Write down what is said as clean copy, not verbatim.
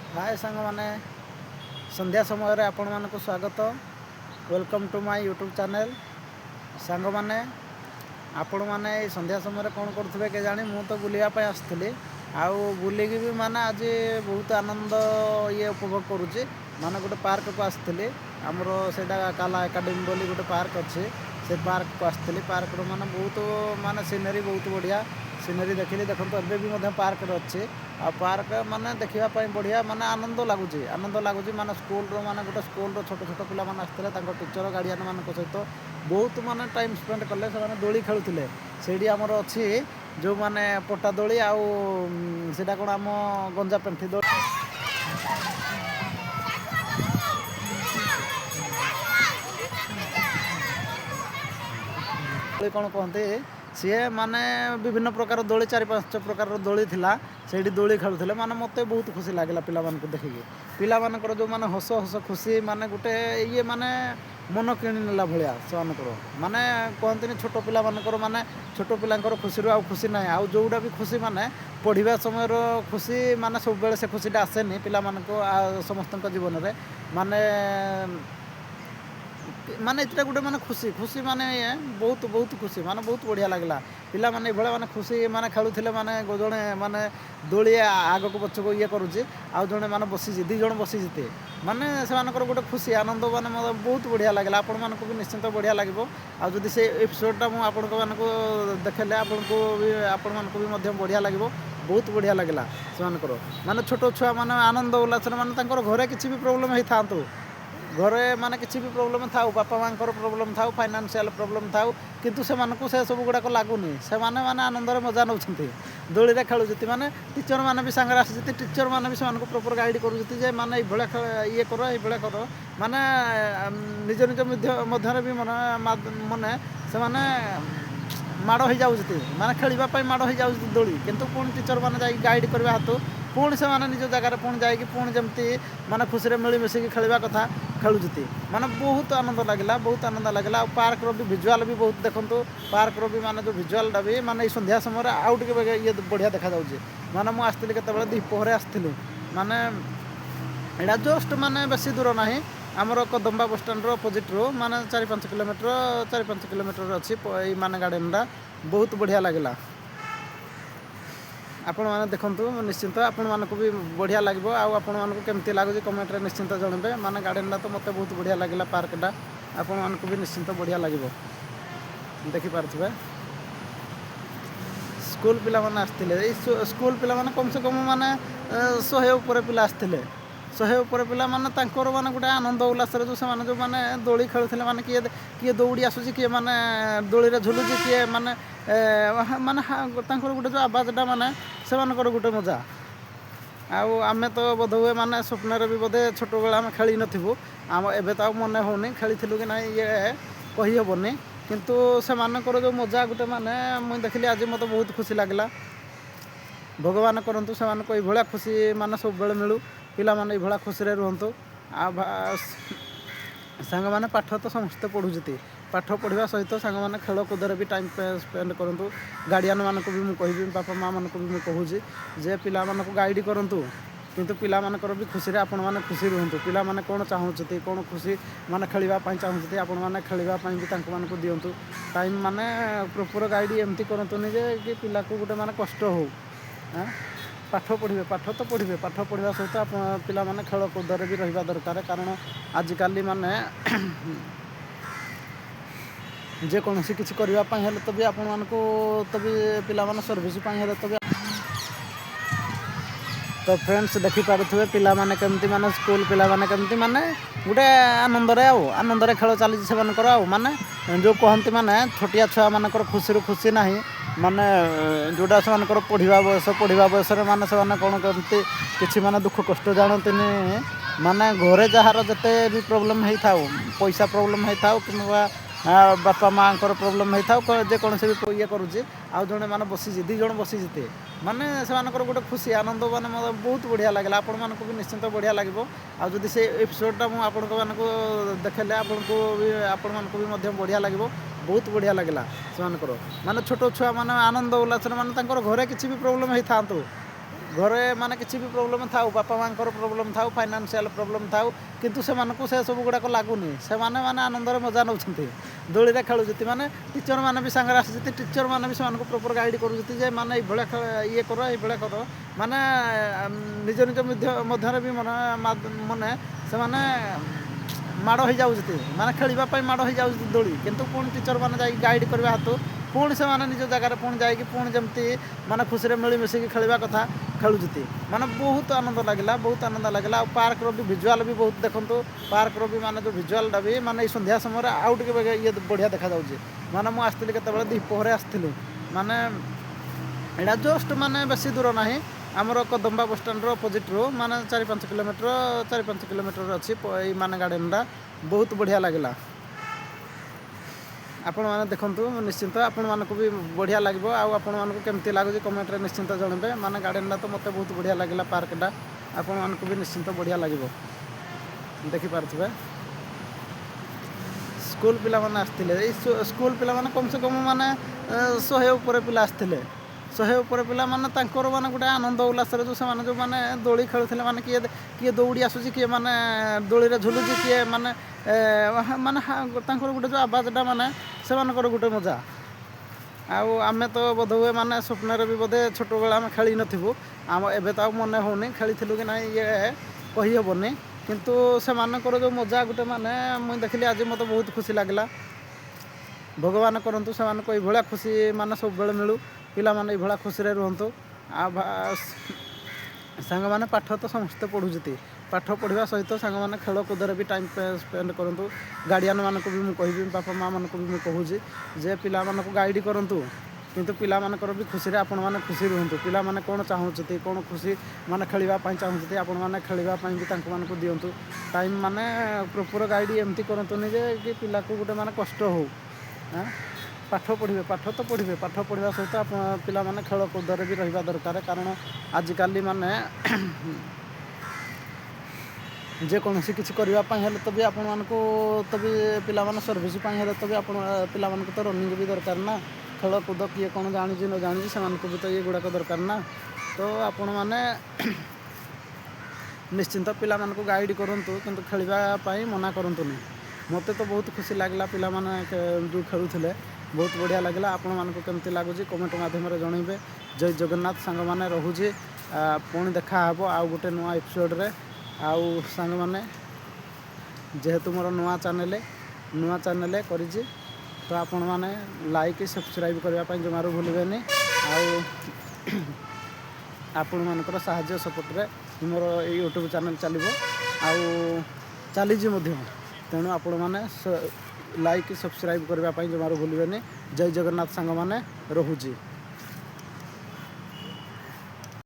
हाय सांग मैंने संध्या समय आपण मानक स्वागत welcome to my YouTube channel सांग मैंने आपण मैंने संध्या समय कौन करुवे के जानी मु तो बुलायापी आसती आउ बुलिकी भी माने आज बहुत आनंद ये उपभोग करुच्ची माने गोटे पार्क को आसती आमर से काला एकाडेमी बोली गोटे पार्क अच्छे से पार्क को आसती पार्क माने बहुत माने सीनरी बहुत बढ़िया सीनरी देखिली देखो एबे भी पार्क अच्छे आ पार्क माने देखापी बढ़िया माने आनंद लगुच माने स्कूल माने गोटे स्कूल छोट छोट पिला माने आसते टीचर गार्डियन मान सहित बहुत माने टाइम स्पेंड कले से दोली खेलुले से आमर अच्छी जो माने पट्टा दोली आउ सेटा कौन आम गंजा पेंठी दोली कौन कहते सी माने विभिन्न प्रकार दोली 4-5 प्रकार दोली थिला सेठी दोली खेलुले माने मते बहुत खुशी लागला पिला मानक देखिके पिला मानकर जो माने हस हस खुशी माने गोटे ये माने मन किणी नेला भलिया सेमानकर माने कहते छोट पिला मानकर माने छोट पिलांकर खुशी आउ खुशी ना आउ जोटा भी खुशी माने पढ़िबा समय खुशी माने सब बेले से खुशीटा आसेनी पिला मानक समस्त जीवन में माने माने इतना गोटे माने खुशी खुशी माने बहुत बहुत खुशी माने बहुत बढ़िया लगला पिला माने भाई माने खुशी माने खेलुले माने जड़े माने दोली आग को पछ को ये करुच्ची आउ जड़े माने बसी दी जन बसी माने से गोटे खुशी आनंद माने बहुत बढ़िया लगला आपण मानक भी निश्चिंत बढ़िया लगे आदि से एपिसोडटा मुझे देखेले आपण मानक भी बढ़िया लगे बहुत बढ़िया लगला से माने छोट छुआ माने आनंद उल्लास माने घरे किसी भी प्रोब्लेम होता घरे माने किसी भी प्रोब्लेम था बापा माँ प्रोब्लेम था फाइनेंशियल प्रोब्लेम था किंतु से मानक से सब गुड़ाक लगुनि से माने आनंद मजा नौ दोली में खेलुती माने टीचर मैंने भी सांगे आसी टीचर मैंने भी से प्रॉपर गाइड करुँचे माने ये कर ये कर माने निज निज मध्य भी मन माने से माने माड़ हो जाती माने खेलवाई माड़ हो जाती दोली किंतु पुणी टीचर मैंने गाइड करवा हाथ पुणी से माने निज जगार पुणी जाकि पुणी जमती माने खुशी मिलमिशिकी खेलवा कथा खेलुती माने बहुत आनंद लगला पार्क रो भी विजुअल भी बहुत देखंतु पार्क रो भी माने जो विजुअलटा भी माने संध्या समय आउ टे ये बढ़िया देखा जाउछे माने मु आस्थिली केतेबेले दीपहरे आस्थिली माने एटा जस्ट माने बेसी दूर नाही आमर कदम्बा बस स्टैंड अपोजिट रो माने 4-5 किलोमीटर अच्छी माने गार्डनटा बहुत बढ़िया लगला आपण मैंने देखूँ निश्चिंत आपण मानक भी बढ़िया लगे आपण मानक केमती लगुच कमेंट रे निश्चिंत जनबे माने गार्डन तो मत बहुत बढ़िया लगला पार्कटा आपण मानक भी निश्चिंत बढ़िया लगे देखिपे स्कूल पिला माने आसते स्कूल पिला माने कम से कम माने 100 ऊपर पिला आसते 100 ऊपर पिला माने तांकर माने गोटे आनंद उल्लास जो से माने जो माने दोली खेलुले माने किए दौड़ी आसुची किए माने दोली रे झुलुची किए माने माने तांकर गोटे जो आवाजटा माने से गोटे मजा आमे तो बोध हुए माने स्वप्न भी बोधे छोट बेला आम खेली नथिबु आम एबे तो मन होनी खेली कि ना ये कही हेबनी किंतु से मानकर जो मजा गोटे माने मुझे देखिली आज मत बहुत खुशी लगला भगवान करंतु से मानको ए भला खुशी माने सब बेले मिलू पिला माने ए भला खुशी रे रहंतु सांग माने पाठ तो समस्त पढ़ुचती पाठ पढ़ा सहित सांग माने खेल कूदे भी टाइम स्पेंड करूँ गार्डियन मानक भी मुझे बापा माँ मानक भी मुझे कहूँ जे पिला मानक गाइड करूँ किंतु पिला मानकर भी खुशी रे आपण माने खुशी रहंतु पिला माने कोन चाहूचती कोन खुशी माने खेलिबा पई चाहूचती आपण माने खेलिबा पई भी तांको मानक दियंतु टाइम माने प्रॉपर गाइड एमती करंतुनी जे कि पिला को गुटे माने कष्ट हो पाठ पढ़े पाठ तो पढ़े पाठ पढ़ा सहित पिला माने खेल कूद भी रहिबा दरकार कारण आजिकाली माने जेकोसी किसी करने तो भी आपण मानक तो भी पिला माने सर्विस तो भी तो फ्रेंड्स देखिपे पिला माने केमती माने स्कूल पिला माने केमती माने गोटे आनंद खेल चली से माने जो कहती माने छोटिया छुआ मानकर खुशी खुशी ना माने जोटा से पढ़ा बयस माने से कौन करती किसी माने दुख कष्ट जानती माने घरे जार जिते भी प्रोब्लेम होता पैसा प्रोब्लेम होता कि बापा माँ प्रोब्लेम होता जेकोसी भी ये करुच्ची आउ जड़े मैंने बसी दी जन बसी माने से गोटे खुशी आनंद माने बहुत बढ़िया लगला आपण मानक भी निश्चिंत बढ़िया लगे आदि से एपिसोडटा मुझे देखेले आपण मानक भी बढ़िया लगे बहुत बढ़िया लगला से माने छोट छुआ माने आनंद उल्लास माने घरे किसी भी प्रोब्लेम होता ଘରେ ମାନେ କିଛି ବି ପ୍ରୋବ୍ଲେମ୍ ଥାଉ ବାପା ମାଆଙ୍କର ପ୍ରୋବ୍ଲେମ୍ ଥାଉ ଫାଇନାନ୍ସିଆଲ୍ ପ୍ରୋବ୍ଲେମ୍ ଥାଉ କିନ୍ତୁ ସେମାନଙ୍କୁ ସେ ସବୁ ଗୁଡ଼ାକ ଲାଗୁନି ସେମାନେ ମାନେ ଆନନ୍ଦରେ ମଜା ନେଉଛନ୍ତି ଦୋଳିରେ ଖେଳୁଛନ୍ତି ମାନେ ଟିଚର୍ ମାନେ ବି ସାଙ୍ଗରେ ଆସିଛନ୍ତି ଟିଚର୍ ମାନେ ବି ସେମାନଙ୍କୁ ପ୍ରପର୍ ଗାଇଡ଼ କରୁଛନ୍ତି ଯେ ମାନେ ଏଇଭଳିଆ ଇଏ କର ଏଇଭଳିଆ କର ମାନେ ନିଜ ନିଜ ମଧ୍ୟରେ ବି ମାନେ ସେମାନେ ମାଡ଼ ହେଇଯାଉଛନ୍ତି ମାନେ ଖେଳିବା ପାଇଁ ମାଡ଼ ହେଇଯାଉଛନ୍ତି ଦୋଳି କିନ୍ତୁ ପୁଣି ଟିଚର୍ ମାନେ ଯାଇକି ଗାଇଡ଼ କରିବା ହେତୁ ପୁଣି ସେମାନେ ନିଜ ଜାଗାରେ ପୁଣି ଯାଇକି ପୁଣି ଯେମିତି ମାନେ ଖୁସିରେ ମିଳିମିଶିକି ଖେଳିବା କଥା ଖେଳୁଛନ୍ତି ମାନେ ବହୁତ ଆନନ୍ଦ ଲାଗିଲା ଆଉ ପାର୍କର ବି ଭିଜୁଆଲ୍ ବି ବହୁତ ଦେଖନ୍ତୁ ପାର୍କର ବି ମାନେ ଯେଉଁ ଭିଜୁଆଲ୍ଟା ବି ମାନେ ଏଇ ସନ୍ଧ୍ୟା ସମୟରେ ଆଉ ଟିକେ ଇଏ ବଢ଼ିଆ ଦେଖାଯାଉଛି ମାନେ ମୁଁ ଆସିଥିଲି କେତେବେଳେ ଦ୍ୱିପହରେ ଆସିଥିଲି ମାନେ ଏଇଟା ଜଷ୍ଟ ମାନେ ବେଶୀ ଦୂର ନାହିଁ ଆମର କଦମ୍ବା ବସଷ୍ଟାଣ୍ଡର ଅପୋଜିଟ୍ରୁ ମାନେ 4-5 କିଲୋମିଟର ଅଛି ଏଇ ମାନେ ଗାର୍ଡ଼େନ୍ଟା ବହୁତ ବଢ଼ିଆ ଲାଗିଲା ଆପଣମାନେ ଦେଖନ୍ତୁ ନିଶ୍ଚିନ୍ତ ଆପଣମାନଙ୍କୁ ବି ବଢ଼ିଆ ଲାଗିବ ଆଉ ଆପଣମାନଙ୍କୁ କେମିତି ଲାଗୁଛି କମେଣ୍ଟରେ ନିଶ୍ଚିନ୍ତ ଜଣାଇବେ ମାନେ ଗାର୍ଡ଼େନ୍ଟା ତ ମୋତେ ବହୁତ ବଢ଼ିଆ ଲାଗିଲା ପାର୍କଟା ଆପଣମାନଙ୍କୁ ବି ନିଶ୍ଚିନ୍ତ ବଢ଼ିଆ ଲାଗିବ ଦେଖିପାରୁଥିବେ ସ୍କୁଲ ପିଲାମାନେ ଆସିଥିଲେ ଏଇ ସ୍କୁଲ ପିଲାମାନେ କମ୍ ସେ କମ୍ ମାନେ 100 ଉପରେ ପିଲା ଆସିଥିଲେ 100 ଉପରେ ପିଲାମାନେ ତାଙ୍କର ମାନେ ଗୋଟେ ଆନନ୍ଦ ଉଲ୍ଲାସରେ ଯେଉଁ ସେମାନେ ଯେଉଁମାନେ ଦୋଳି ଖେଳୁଥିଲେ ମାନେ କିଏ ଦୌଡ଼ି ଆସୁଛି କିଏ ମାନେ ଦୋଳିରେ ଝୁଲୁଛି କିଏ ମାନେ ମାନେ ତାଙ୍କର ଗୋଟେ ଯେଉଁ ଆବାଜଟା ମାନେ ସେମାନଙ୍କର ଗୋଟେ ମଜା ଆଉ ଆମେ ତ ବୋଧହୁଏ ମାନେ ସ୍ୱପ୍ନରେ ବି ବୋଧେ ଛୋଟବେଳେ ଆମେ ଖେଳି ନଥିବୁ ଏବେ ତ ଆଉ ମନେ ହେଉନି ଖେଳିଥିଲୁ କି ନାହିଁ ଇଏ କହିହେବନି କିନ୍ତୁ ସେମାନଙ୍କର ଯେଉଁ ମଜା ଗୋଟେ ମାନେ ମୁଁ ଦେଖିଲି ଆଜି ମୋତେ ବହୁତ ଖୁସି ଲାଗିଲା ଭଗବାନ କରନ୍ତୁ ସେମାନଙ୍କୁ ଏଇଭଳିଆ ଖୁସି ମାନେ ସବୁବେଳେ ମିଳୁ ପିଲାମାନେ ଏଇଭଳିଆ ଖୁସିରେ ରୁହନ୍ତୁ ଆଉ ସାଙ୍ଗମାନେ ପାଠ ତ ସମସ୍ତେ ପଢ଼ୁଛନ୍ତି ପାଠ ପଢ଼ିବା ସହିତ ସାଙ୍ଗମାନେ ଖେଳକୁଦରେ ବି ଟାଇମ୍ ସ୍ପେଣ୍ଡ କରନ୍ତୁ ଗାର୍ଡ଼ିଆନ୍ମାନଙ୍କୁ ବି ମୁଁ କହିବି ବାପା ମାଆମାନଙ୍କୁ ବି ମୁଁ କହୁଛି ଯେ ପିଲାମାନଙ୍କୁ ଗାଇଡ଼ କରନ୍ତୁ କିନ୍ତୁ ପିଲାମାନଙ୍କର ବି ଖୁସିରେ ଆପଣମାନେ ଖୁସି ରୁହନ୍ତୁ ପିଲାମାନେ କ'ଣ ଚାହୁଁଛନ୍ତି କ'ଣ ଖୁସି ମାନେ ଖେଳିବା ପାଇଁ ଚାହୁଁଛନ୍ତି ଆପଣମାନେ ଖେଳିବା ପାଇଁ ବି ତାଙ୍କମାନଙ୍କୁ ଦିଅନ୍ତୁ ଟାଇମ୍ ମାନେ ପ୍ରପର୍ ଗାଇଡ଼ ଏମିତି କରନ୍ତୁନି ଯେ କି ପିଲାକୁ ଗୋଟେ ମାନେ କଷ୍ଟ ହେଉ ପାଠ ପଢ଼ିବେ ପାଠ ତ ପଢ଼ିବେ ପାଠ ପଢ଼ିବା ସହିତ ପିଲାମାନେ ଖେଳକୁଦରେ ବି ରହିବା ଦରକାର କାରଣ ଆଜିକାଲି ମାନେ ଯେକୌଣସି କିଛି କରିବା ପାଇଁ ହେଲେ ତ ବି ଆପଣମାନଙ୍କୁ ତ ବି ପିଲାମାନେ ସର୍ଭିସ୍ ପାଇଁ ହେଲେ ତ ବି ପିଲାମାନଙ୍କୁ ତ ରନିଂ ବି ଦରକାର ନା ଖେଳକୁଦ କିଏ କ'ଣ ଜାଣିଛି ନ ଜାଣିଛି ସେମାନଙ୍କୁ ବି ତ ଏଗୁଡ଼ାକ ଦରକାର ନା ତ ଆପଣମାନେ ନିଶ୍ଚିନ୍ତ ପିଲାମାନଙ୍କୁ ଗାଇଡ଼ କରନ୍ତୁ କିନ୍ତୁ ଖେଳିବା ପାଇଁ ମନା କରନ୍ତୁନି ମୋତେ ତ ବହୁତ ଖୁସି ଲାଗିଲା ପିଲାମାନେ ଯେଉଁ ଖେଳୁଥିଲେ ବହୁତ ବଢ଼ିଆ ଲାଗିଲା ଆପଣମାନଙ୍କୁ କେମିତି ଲାଗୁଛି କମେଣ୍ଟ ମାଧ୍ୟମରେ ଜଣାଇବେ ଜୟ ଜଗନ୍ନାଥ ସାଙ୍ଗମାନେ ରହୁଛି ପୁଣି ଦେଖା ହେବ ଆଉ ଗୋଟେ ନୂଆ ଏପିସୋଡ଼ରେ ଆଉ ସାଙ୍ଗମାନେ ଯେହେତୁ ମୋର ନୂଆ ଚ୍ୟାନେଲ୍ କରିଛି ତ ଆପଣମାନେ ଲାଇକ୍ ସବସ୍କ୍ରାଇବ୍ କରିବା ପାଇଁ ଜମାରୁ ଭୁଲିବେନି ଆଉ ଆପଣମାନଙ୍କର ସାହାଯ୍ୟ ସପୋର୍ଟରେ ମୋର ଏଇ ୟୁଟ୍ୟୁବ୍ ଚ୍ୟାନେଲ୍ ଚାଲିବ ଆଉ ଚାଲିଛି ମଧ୍ୟ ତେଣୁ ଆପଣମାନେ ଲାଇକ୍ ସବସ୍କ୍ରାଇବ୍ କରିବା ପାଇଁ ଜମାରୁ ଭୁଲିବେନି ଜୟ ଜଗନ୍ନାଥ ସାଙ୍ଗମାନେ ରହୁଛି।